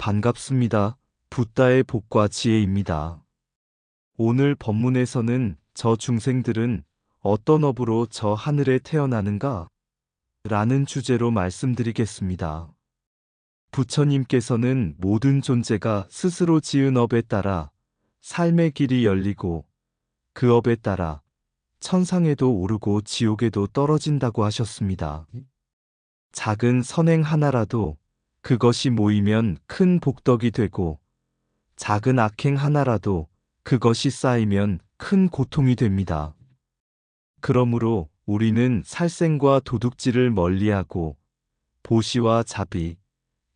반갑습니다. 붓다의 복과 지혜입니다. 오늘 법문에서는 저 중생들은 어떤 업으로 저 하늘에 태어나는가? 라는 주제로 말씀드리겠습니다. 부처님께서는 모든 존재가 스스로 지은 업에 따라 삶의 길이 열리고 그 업에 따라 천상에도 오르고 지옥에도 떨어진다고 하셨습니다. 작은 선행 하나라도 그것이 모이면 큰 복덕이 되고 작은 악행 하나라도 그것이 쌓이면 큰 고통이 됩니다. 그러므로 우리는 살생과 도둑질을 멀리하고 보시와 자비,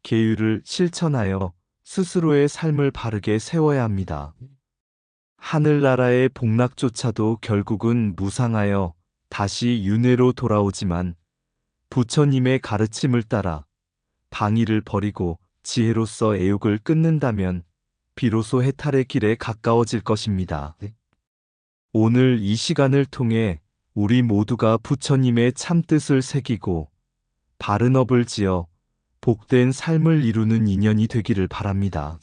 계율을 실천하여 스스로의 삶을 바르게 세워야 합니다. 하늘나라의 복락조차도 결국은 무상하여 다시 윤회로 돌아오지만 부처님의 가르침을 따라 방위를 버리고 지혜로서 애욕을 끊는다면 비로소 해탈의 길에 가까워질 것입니다. 오늘 이 시간을 통해 우리 모두가 부처님의 참뜻을 새기고 바른 업을 지어 복된 삶을 이루는 인연이 되기를 바랍니다.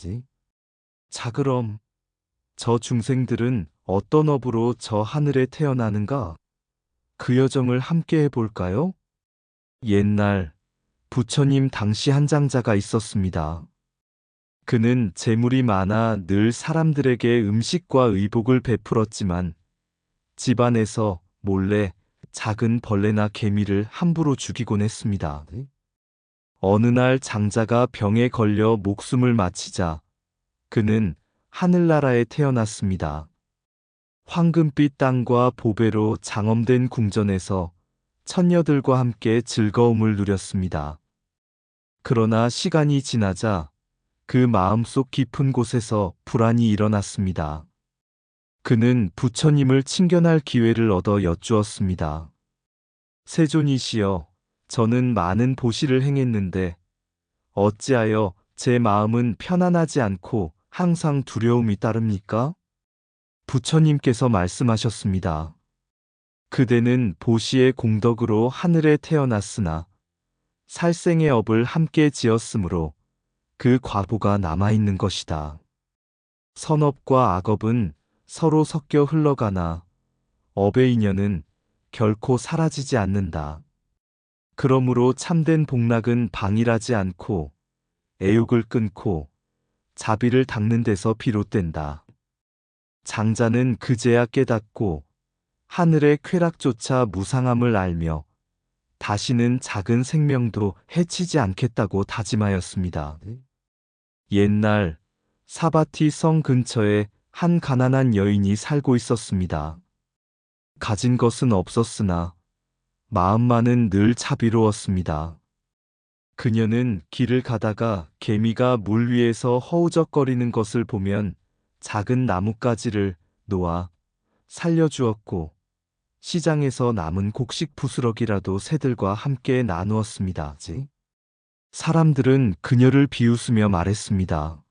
자, 그럼 저 중생들은 어떤 업으로 저 하늘에 태어나는가? 그 여정을 함께 해볼까요? 옛날 부처님 당시 한 장자가 있었습니다. 그는 재물이 많아 늘 사람들에게 음식과 의복을 베풀었지만 집안에서 몰래 작은 벌레나 개미를 함부로 죽이곤 했습니다. 어느 날 장자가 병에 걸려 목숨을 마치자 그는 하늘나라에 태어났습니다. 황금빛 땅과 보배로 장엄된 궁전에서 천녀들과 함께 즐거움을 누렸습니다. 그러나 시간이 지나자 그 마음속 깊은 곳에서 불안이 일어났습니다. 그는 부처님을 친견할 기회를 얻어 여쭈었습니다. 세존이시여, 저는 많은 보시를 행했는데 어찌하여 제 마음은 편안하지 않고 항상 두려움이 따릅니까? 부처님께서 말씀하셨습니다. 그대는 보시의 공덕으로 하늘에 태어났으나 살생의 업을 함께 지었으므로 그 과보가 남아있는 것이다. 선업과 악업은 서로 섞여 흘러가나 업의 인연은 결코 사라지지 않는다. 그러므로 참된 복락은 방일하지 않고 애욕을 끊고 자비를 닦는 데서 비롯된다. 장자는 그제야 깨닫고 하늘의 쾌락조차 무상함을 알며 다시는 작은 생명도 해치지 않겠다고 다짐하였습니다. 옛날 사바티 성 근처에 한 가난한 여인이 살고 있었습니다. 가진 것은 없었으나 마음만은 늘 자비로웠습니다. 그녀는 길을 가다가 개미가 물 위에서 허우적거리는 것을 보면 작은 나뭇가지를 놓아 살려주었고 시장에서 남은 곡식 부스러기라도 새들과 함께 나누었습니다. 사람들은 그녀를 비웃으며 말했습니다.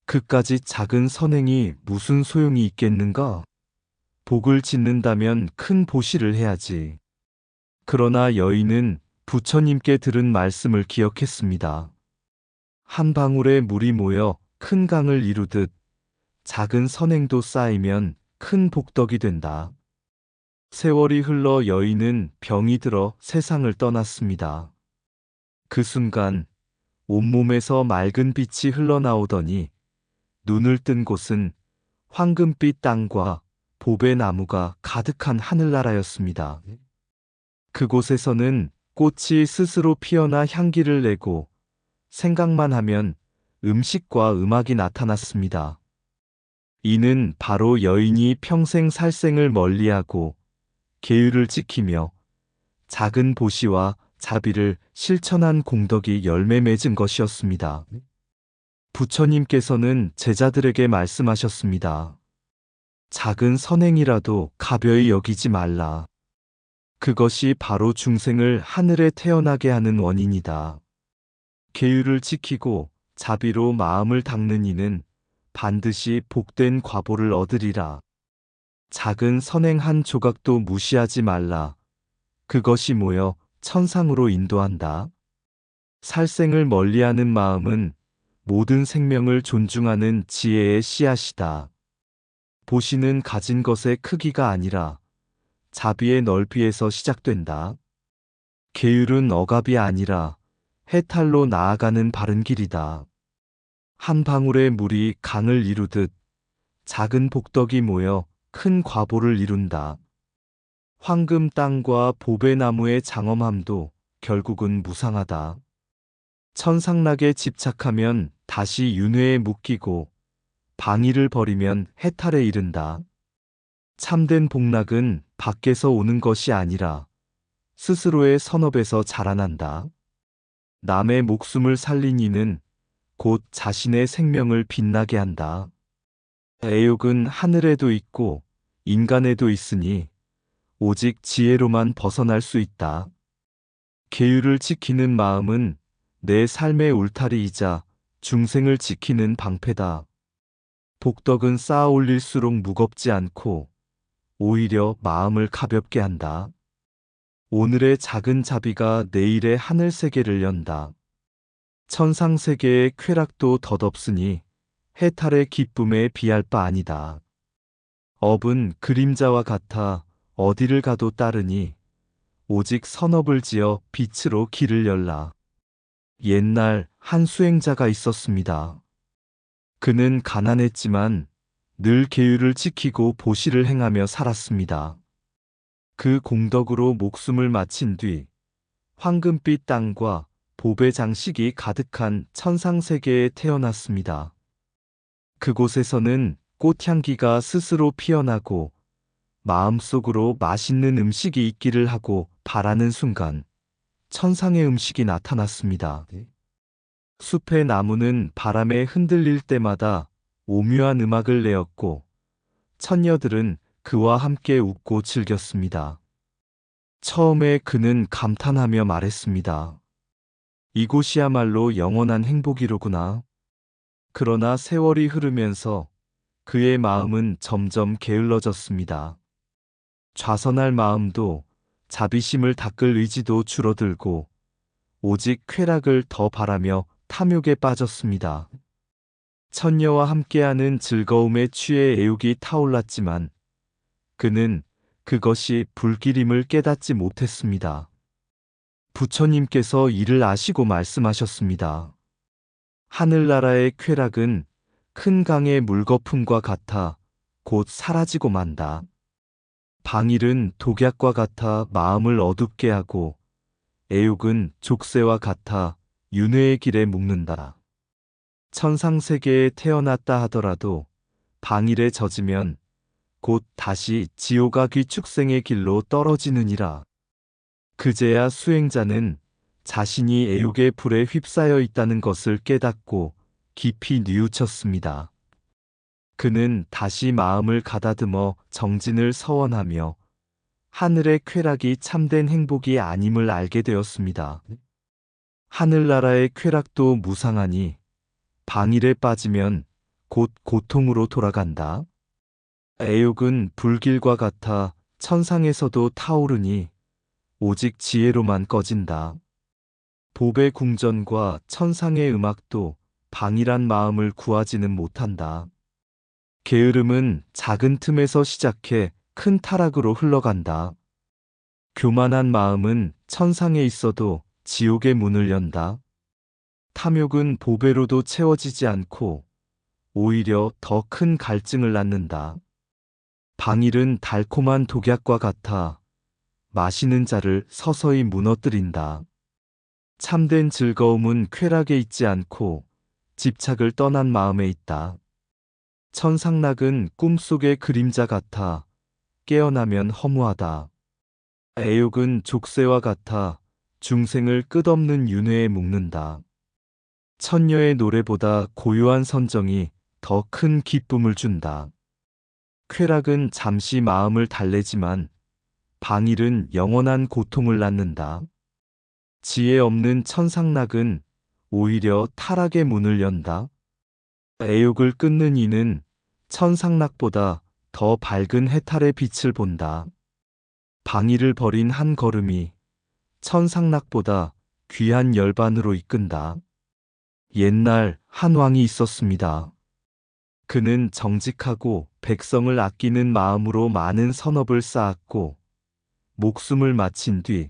그까짓 작은 선행이 무슨 소용이 있겠는가? 복을 짓는다면 큰 보시를 해야지. 그러나 여인은 부처님께 들은 말씀을 기억했습니다. 한 방울의 물이 모여 큰 강을 이루듯 작은 선행도 쌓이면 큰 복덕이 된다. 세월이 흘러 여인은 병이 들어 세상을 떠났습니다. 그 순간 온몸에서 맑은 빛이 흘러나오더니 눈을 뜬 곳은 황금빛 땅과 보배나무가 가득한 하늘나라였습니다. 그곳에서는 꽃이 스스로 피어나 향기를 내고 생각만 하면 음식과 음악이 나타났습니다. 이는 바로 여인이 평생 살생을 멀리하고 계율을 지키며 작은 보시와 자비를 실천한 공덕이 열매 맺은 것이었습니다. 부처님께서는 제자들에게 말씀하셨습니다. 작은 선행이라도 가벼이 여기지 말라. 그것이 바로 중생을 하늘에 태어나게 하는 원인이다. 계율을 지키고 자비로 마음을 닦는 이는 반드시 복된 과보를 얻으리라. 작은 선행 한 조각도 무시하지 말라. 그것이 모여 천상으로 인도한다. 살생을 멀리하는 마음은 모든 생명을 존중하는 지혜의 씨앗이다. 보시는 가진 것의 크기가 아니라 자비의 넓이에서 시작된다. 계율은 억압이 아니라 해탈로 나아가는 바른 길이다. 한 방울의 물이 강을 이루듯 작은 복덕이 모여 큰 과보를 이룬다. 황금 땅과 보배나무의 장엄함도 결국은 무상하다. 천상락에 집착하면 다시 윤회에 묶이고 방위를 버리면 해탈에 이른다. 참된 복락은 밖에서 오는 것이 아니라 스스로의 선업에서 자라난다. 남의 목숨을 살린 이는 곧 자신의 생명을 빛나게 한다. 애욕은 하늘에도 있고 인간에도 있으니 오직 지혜로만 벗어날 수 있다. 계율을 지키는 마음은 내 삶의 울타리이자 중생을 지키는 방패다. 복덕은 쌓아 올릴수록 무겁지 않고 오히려 마음을 가볍게 한다. 오늘의 작은 자비가 내일의 하늘 세계를 연다. 천상 세계의 쾌락도 덧없으니 해탈의 기쁨에 비할 바 아니다. 업은 그림자와 같아 어디를 가도 따르니 오직 선업을 지어 빛으로 길을 열라. 옛날 한 수행자가 있었습니다. 그는 가난했지만 늘 계율을 지키고 보시를 행하며 살았습니다. 그 공덕으로 목숨을 마친 뒤 황금빛 땅과 보배 장식이 가득한 천상세계에 태어났습니다. 그곳에서는 꽃향기가 스스로 피어나고 마음속으로 맛있는 음식이 있기를 하고 바라는 순간 천상의 음식이 나타났습니다. 숲의 나무는 바람에 흔들릴 때마다 오묘한 음악을 내었고 처녀들은 그와 함께 웃고 즐겼습니다. 처음에 그는 감탄하며 말했습니다. 이곳이야말로 영원한 행복이로구나. 그러나 세월이 흐르면서 그의 마음은 점점 게을러졌습니다. 좌선할 마음도 자비심을 닦을 의지도 줄어들고 오직 쾌락을 더 바라며 탐욕에 빠졌습니다. 천녀와 함께하는 즐거움에 취해 애욕이 타올랐지만 그는 그것이 불길임을 깨닫지 못했습니다. 부처님께서 이를 아시고 말씀하셨습니다. 하늘나라의 쾌락은 큰 강의 물거품과 같아 곧 사라지고 만다. 방일은 독약과 같아 마음을 어둡게 하고 애욕은 족쇄와 같아 윤회의 길에 묶는다. 천상세계에 태어났다 하더라도 방일에 젖으면 곧 다시 지옥과 귀축생의 길로 떨어지느니라. 그제야 수행자는 자신이 애욕의 불에 휩싸여 있다는 것을 깨닫고 깊이 뉘우쳤습니다. 그는 다시 마음을 가다듬어 정진을 서원하며 하늘의 쾌락이 참된 행복이 아님을 알게 되었습니다. 하늘나라의 쾌락도 무상하니 방일에 빠지면 곧 고통으로 돌아간다. 애욕은 불길과 같아 천상에서도 타오르니 오직 지혜로만 꺼진다. 보배 궁전과 천상의 음악도 방일한 마음을 구하지는 못한다. 게으름은 작은 틈에서 시작해 큰 타락으로 흘러간다. 교만한 마음은 천상에 있어도 지옥의 문을 연다. 탐욕은 보배로도 채워지지 않고 오히려 더 큰 갈증을 낳는다. 방일은 달콤한 독약과 같아 마시는 자를 서서히 무너뜨린다. 참된 즐거움은 쾌락에 있지 않고 집착을 떠난 마음에 있다. 천상락은 꿈속의 그림자 같아 깨어나면 허무하다. 애욕은 족쇄와 같아 중생을 끝없는 윤회에 묶는다. 천녀의 노래보다 고요한 선정이 더 큰 기쁨을 준다. 쾌락은 잠시 마음을 달래지만 방일은 영원한 고통을 낳는다. 지혜 없는 천상락은 오히려 타락의 문을 연다. 애욕을 끊는 이는 천상락보다 더 밝은 해탈의 빛을 본다. 방일을 버린 한 걸음이 천상락보다 귀한 열반으로 이끈다. 옛날 한 왕이 있었습니다. 그는 정직하고 백성을 아끼는 마음으로 많은 선업을 쌓았고 목숨을 마친 뒤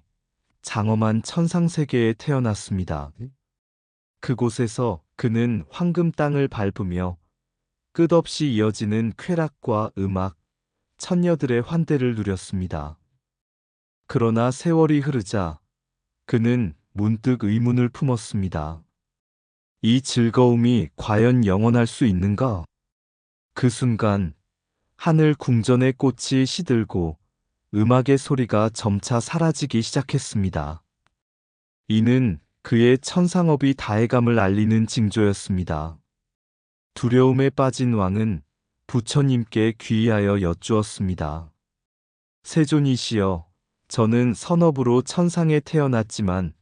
장엄한 천상세계에 태어났습니다. 그곳에서 그는 황금 땅을 밟으며 끝없이 이어지는 쾌락과 음악, 천녀들의 환대를 누렸습니다. 그러나 세월이 흐르자 그는 문득 의문을 품었습니다. 이 즐거움이 과연 영원할 수 있는가? 그 순간 하늘 궁전의 꽃이 시들고 음악의 소리가 점차 사라지기 시작했습니다. 이는 그의 천상업이 다해감을 알리는 징조였습니다. 두려움에 빠진 왕은 부처님께 귀의하여 여쭈었습니다. 세존이시여, 저는 선업으로 천상에 태어났지만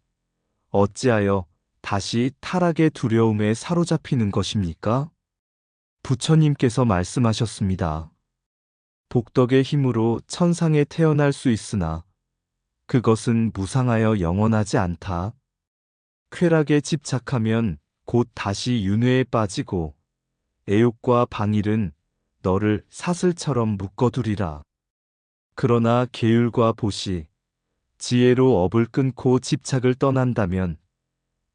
어찌하여 다시 타락의 두려움에 사로잡히는 것입니까? 부처님께서 말씀하셨습니다. 복덕의 힘으로 천상에 태어날 수 있으나 그것은 무상하여 영원하지 않다. 쾌락에 집착하면 곧 다시 윤회에 빠지고 애욕과 방일은 너를 사슬처럼 묶어두리라. 그러나 계율과 보시, 지혜로 업을 끊고 집착을 떠난다면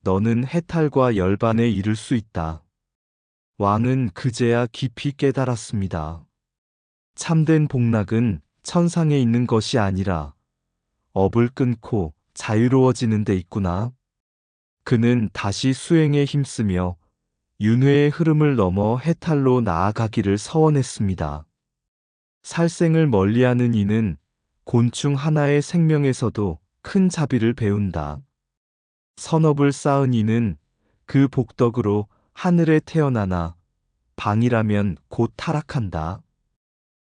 너는 해탈과 열반에 이를 수 있다. 왕은 그제야 깊이 깨달았습니다. 참된 복락은 천상에 있는 것이 아니라 업을 끊고 자유로워지는 데 있구나. 그는 다시 수행에 힘쓰며 윤회의 흐름을 넘어 해탈로 나아가기를 서원했습니다. 살생을 멀리하는 이는 곤충 하나의 생명에서도 큰 자비를 배운다. 선업을 쌓은 이는 그 복덕으로 하늘에 태어나나 방이라면 곧 타락한다.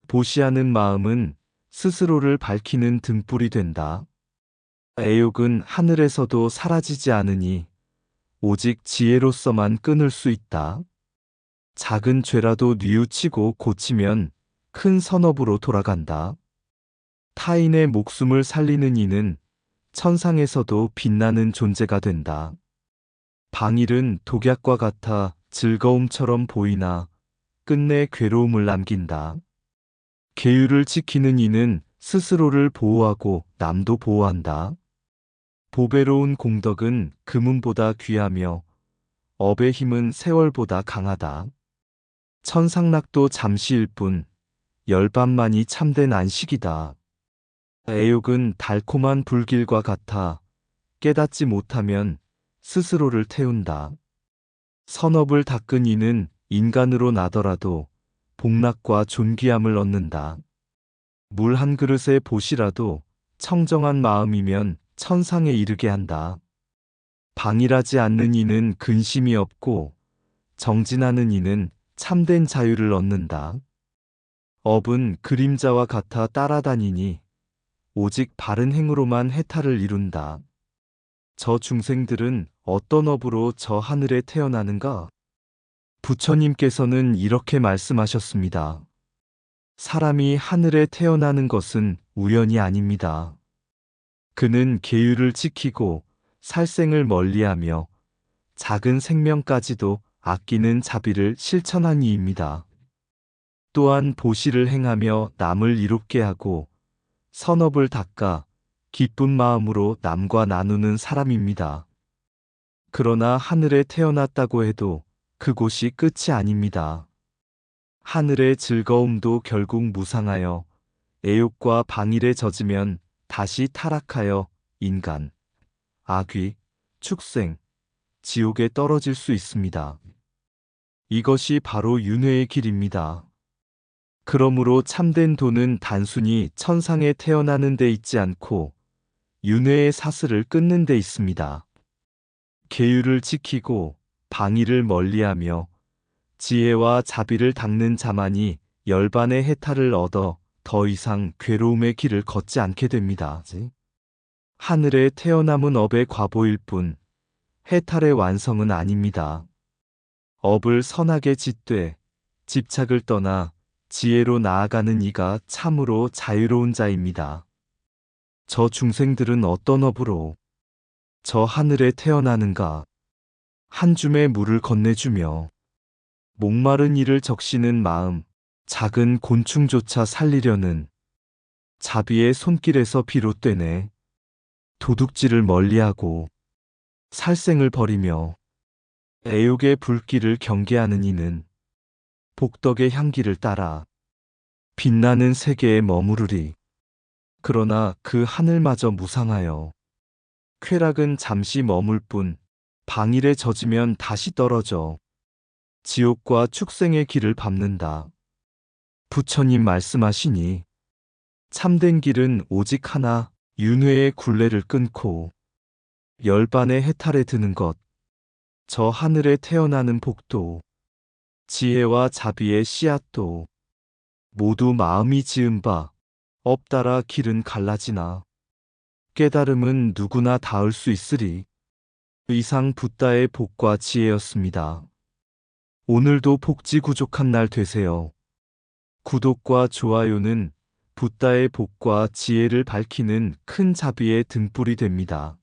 보시하는 마음은 스스로를 밝히는 등불이 된다. 애욕은 하늘에서도 사라지지 않으니 오직 지혜로서만 끊을 수 있다. 작은 죄라도 뉘우치고 고치면 큰 선업으로 돌아간다. 타인의 목숨을 살리는 이는 천상에서도 빛나는 존재가 된다. 방일은 독약과 같아 즐거움처럼 보이나 끝내 괴로움을 남긴다. 계율을 지키는 이는 스스로를 보호하고 남도 보호한다. 보배로운 공덕은 금은보다 귀하며 업의 힘은 세월보다 강하다. 천상락도 잠시일 뿐 열반만이 참된 안식이다. 애욕은 달콤한 불길과 같아 깨닫지 못하면 스스로를 태운다. 선업을 닦은 이는 인간으로 나더라도 복락과 존귀함을 얻는다. 물 한 그릇에 보시라도 청정한 마음이면 천상에 이르게 한다. 방일하지 않는 이는 근심이 없고 정진하는 이는 참된 자유를 얻는다. 업은 그림자와 같아 따라다니니 오직 바른 행으로만 해탈을 이룬다. 저 중생들은 어떤 업으로 저 하늘에 태어나는가? 부처님께서는 이렇게 말씀하셨습니다. 사람이 하늘에 태어나는 것은 우연이 아닙니다. 그는 계율을 지키고 살생을 멀리하며 작은 생명까지도 아끼는 자비를 실천한 이입니다. 또한 보시를 행하며 남을 이롭게 하고 선업을 닦아 기쁜 마음으로 남과 나누는 사람입니다. 그러나 하늘에 태어났다고 해도 그곳이 끝이 아닙니다. 하늘의 즐거움도 결국 무상하여 애욕과 방일에 젖으면 다시 타락하여 인간, 악귀, 축생, 지옥에 떨어질 수 있습니다. 이것이 바로 윤회의 길입니다. 그러므로 참된 도는 단순히 천상에 태어나는 데 있지 않고 윤회의 사슬을 끊는 데 있습니다. 계율을 지키고 방위를 멀리하며 지혜와 자비를 닦는 자만이 열반의 해탈을 얻어 더 이상 괴로움의 길을 걷지 않게 됩니다. 하늘에 태어남은 업의 과보일 뿐 해탈의 완성은 아닙니다. 업을 선하게 짓되 집착을 떠나 지혜로 나아가는 이가 참으로 자유로운 자입니다. 저 중생들은 어떤 업으로 저 하늘에 태어나는가? 한 줌의 물을 건네주며 목마른 이를 적시는 마음, 작은 곤충조차 살리려는 자비의 손길에서 비롯되네. 도둑질을 멀리하고 살생을 버리며 애욕의 불길을 경계하는 이는 복덕의 향기를 따라 빛나는 세계에 머무르리. 그러나 그 하늘마저 무상하여 쾌락은 잠시 머물 뿐 방일에 젖으면 다시 떨어져 지옥과 축생의 길을 밟는다. 부처님 말씀하시니 참된 길은 오직 하나, 윤회의 굴레를 끊고 열반의 해탈에 드는 것, 저 하늘에 태어나는 복도, 지혜와 자비의 씨앗도 모두 마음이 지은 바 없다라 길은 갈라지나 깨달음은 누구나 닿을 수 있으리. 이상 붓다의 복과 지혜였습니다. 오늘도 복지 구족한 날 되세요. 구독과 좋아요는 붓다의 복과 지혜를 밝히는 큰 자비의 등불이 됩니다.